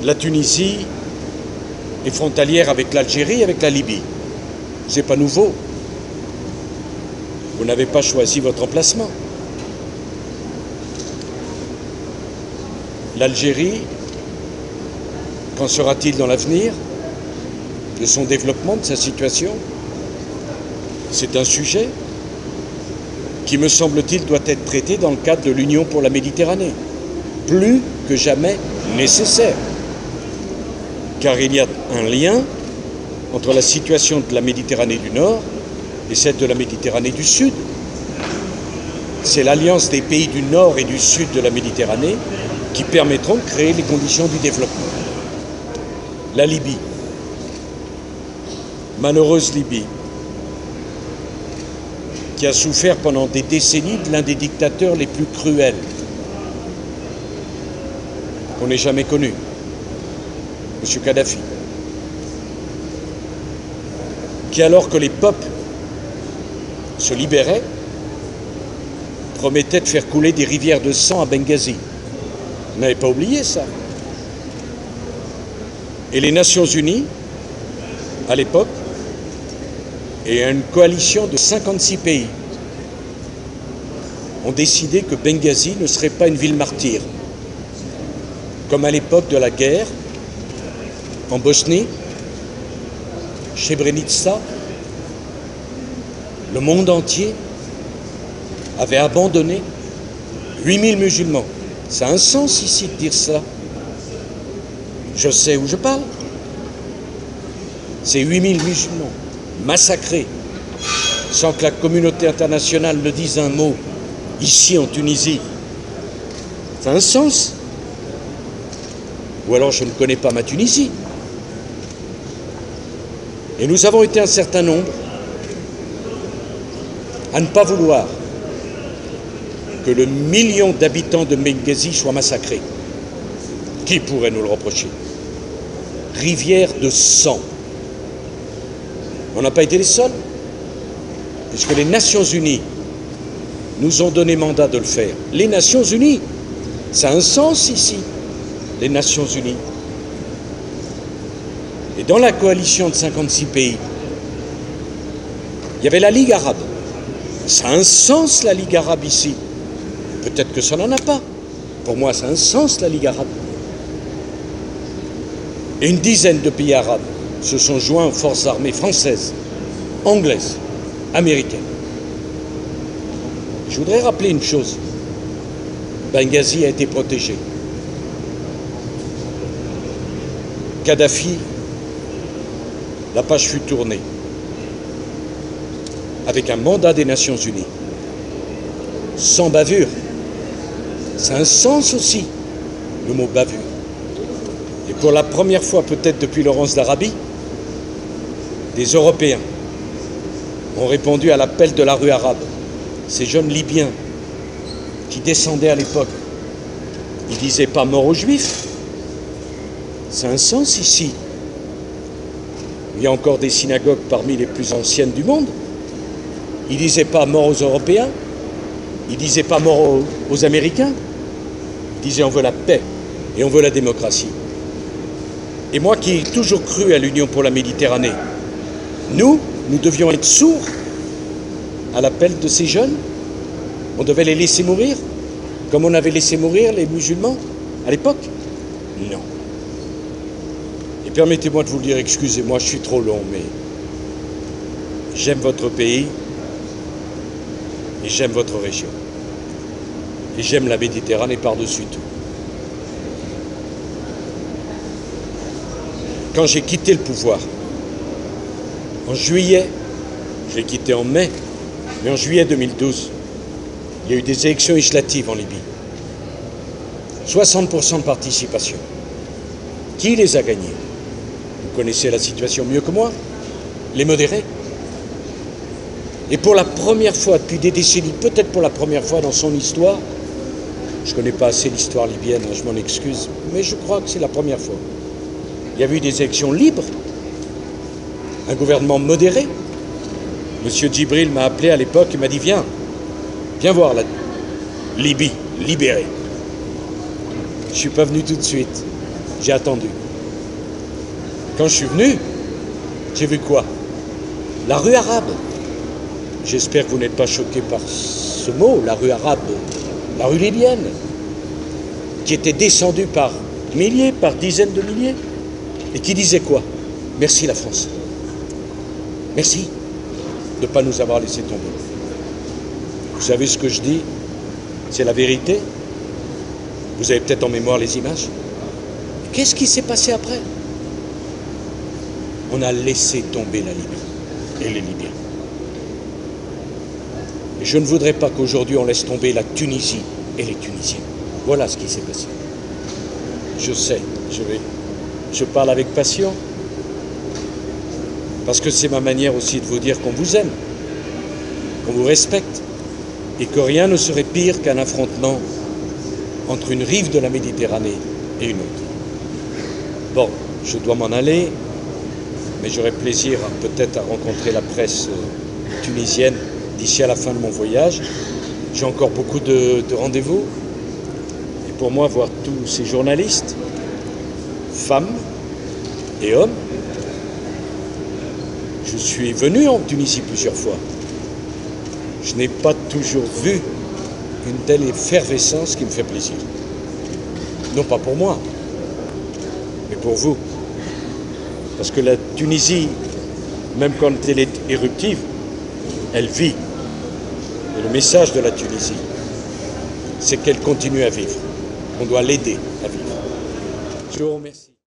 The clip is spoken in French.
La Tunisie est frontalière avec l'Algérie, avec la Libye. C'est pas nouveau. Vous n'avez pas choisi votre emplacement. L'Algérie, qu'en sera-t-il dans l'avenir de son développement, de sa situation? C'est un sujet qui, me semble-t-il, doit être traité dans le cadre de l'Union pour la Méditerranée. Plus que jamais nécessaire. Car il y a un lien entre la situation de la Méditerranée du Nord et celle de la Méditerranée du Sud. C'est l'alliance des pays du Nord et du Sud de la Méditerranée qui permettront de créer les conditions du développement. La Libye, malheureuse Libye, qui a souffert pendant des décennies de l'un des dictateurs les plus cruels qu'on n'ait jamais connu, M. Kadhafi, qui, alors que les peuples se libéraient, promettait de faire couler des rivières de sang à Benghazi. Vous n'avez pas oublié ça. Et les Nations Unies, à l'époque, et une coalition de 56 pays, ont décidé que Benghazi ne serait pas une ville martyre, comme à l'époque de la guerre, en Bosnie, Srebrenica, le monde entier avait abandonné 8000 musulmans. Ça a un sens ici de dire ça. Je sais où je parle. C'est 8000 musulmans massacrés sans que la communauté internationale ne dise un mot ici en Tunisie. Ça a un sens. Ou alors je ne connais pas ma Tunisie. Et nous avons été un certain nombre à ne pas vouloir que le million d'habitants de Benghazi soient massacrés. Qui pourrait nous le reprocher? Rivière de sang. On n'a pas été les seuls, puisque les Nations Unies nous ont donné mandat de le faire. Les Nations Unies, ça a un sens ici, les Nations Unies. Et dans la coalition de 56 pays, il y avait la Ligue arabe. Ça a un sens, la Ligue arabe ici. Peut-être que ça n'en a pas. Pour moi, ça a un sens, la Ligue arabe. Et une dizaine de pays arabes se sont joints aux forces armées françaises, anglaises, américaines. Je voudrais rappeler une chose. Benghazi a été protégé. Kadhafi, la page fut tournée avec un mandat des Nations Unies, sans bavure. C'est un sens aussi, le mot bavure. Et pour la première fois, peut-être depuis Laurence d'Arabie, des Européens ont répondu à l'appel de la rue arabe. Ces jeunes Libyens qui descendaient à l'époque, ils ne disaient pas mort aux Juifs. C'est un sens ici. Il y a encore des synagogues parmi les plus anciennes du monde. Ils ne disaient pas mort aux Européens. Ils ne disaient pas mort aux Américains. Ils disaient on veut la paix et on veut la démocratie. Et moi qui ai toujours cru à l'Union pour la Méditerranée, nous devions être sourds à l'appel de ces jeunes. On devait les laisser mourir, comme on avait laissé mourir les musulmans à l'époque. Non. Et permettez-moi de vous le dire, excusez-moi, je suis trop long, mais j'aime votre pays et j'aime votre région. Et j'aime la Méditerranée par-dessus tout. Quand j'ai quitté le pouvoir, en juillet, je l'ai quitté en mai, mais en juillet 2012, il y a eu des élections législatives en Libye. 60% de participation. Qui les a gagnés? Vous connaissez la situation mieux que moi. Les modérés. Et pour la première fois depuis des décennies, peut-être pour la première fois dans son histoire, je ne connais pas assez l'histoire libyenne, je m'en excuse, mais je crois que c'est la première fois. Il y a eu des élections libres, un gouvernement modéré. Monsieur Djibril m'a appelé à l'époque et m'a dit viens voir la Libye libérée. Je ne suis pas venu tout de suite. J'ai attendu. Quand je suis venu, j'ai vu quoi? La rue arabe. J'espère que vous n'êtes pas choqués par ce mot, la rue arabe, la rue libyenne, qui était descendue par milliers, par dizaines de milliers, et qui disait quoi? Merci la France. Merci de ne pas nous avoir laissé tomber. Vous savez ce que je dis? C'est la vérité. Vous avez peut-être en mémoire les images. Qu'est-ce qui s'est passé après? On a laissé tomber la Libye et les Libyens. Et je ne voudrais pas qu'aujourd'hui on laisse tomber la Tunisie et les Tunisiens. Voilà ce qui s'est passé. Je sais, je parle avec passion, parce que c'est ma manière aussi de vous dire qu'on vous aime, qu'on vous respecte, et que rien ne serait pire qu'un affrontement entre une rive de la Méditerranée et une autre. Bon, je dois m'en aller, mais j'aurai plaisir peut-être à rencontrer la presse tunisienne d'ici à la fin de mon voyage. J'ai encore beaucoup de rendez-vous. Et pour moi, voir tous ces journalistes, femmes et hommes, je suis venu en Tunisie plusieurs fois. Je n'ai pas toujours vu une telle effervescence qui me fait plaisir. Non pas pour moi, mais pour vous. Parce que la Tunisie, même quand elle est éruptive, elle vit. Et le message de la Tunisie, c'est qu'elle continue à vivre. On doit l'aider à vivre. Je vous remercie.